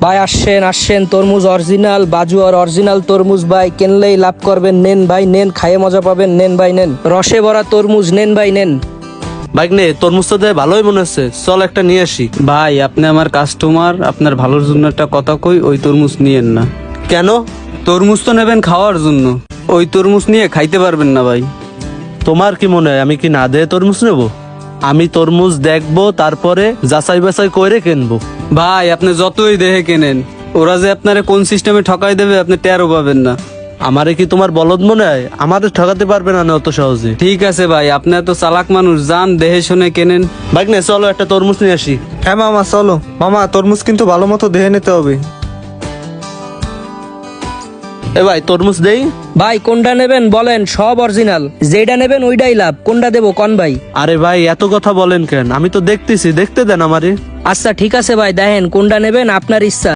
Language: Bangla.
ভাই আসেন আসেন, তরমুজ অরিজিনাল বাজুয়ার অরিজিনাল তরমুজ ভাই, কিনলেই লাভ করবেন। নেন ভাই নেন, খাইয়ে মজা পাবেন। নেন ভাই নেন, রসে ভরা তরমুজ, নেন ভাই নেন। বাইক নে, তরমুজ তো দেয় ভালোই মনে হচ্ছে, চল একটা নিয়ে আসি। ভাই আপনি আমার কাস্টমার, আপনার ভালোর জন্য একটা কথা কই, ওই তরমুজ নিয়েন না। কেন? তরমুজ তো নেবেন খাওয়ার জন্য, ওই তরমুজ নিয়ে খাইতে পারবেন না ভাই। তোমার কি মনে হয় আমি কি না দিয়ে তরমুজ নেবো? আমি তরমুজ দেখবো, তারপরে যাচাই বাছাই করে কিনবো। ভাই আপনি যতই দেখে কেনেন, ওরা যে আপনারে কোন সিস্টেমে ঠকাই দেবে আপনি টেরও পাবেন না। আমারে কি তোমার বলদ মনে হয়? আমাদের ঠকাতে পারবে না অত সহজে। ঠিক আছে ভাই, আপনি তো চালাক মানুষ, যান দেখে শুনে কেনেন। বাইক নে, চলো একটা তরমুজ নিয়ে আসি। হ্যাঁ মামা চলো। মামা তরমুজ কিন্তু ভালো মতো দেখে নিতে হবে। এ ভাই তরমুজ দেই। ভাই কোনটা নেবেন বলেন, সব অরিজিনাল, যেটা নেবেন ওইটাই লাভ। কোনটা দেবো কন ভাই? আরে ভাই এত কথা বলেন কেন? আমি তো দেখতেছি, দেখতে দেন আমারে। আচ্ছা ঠিক আছে ভাই, দেখেন কোনটা নেবেন আপনার ইচ্ছা।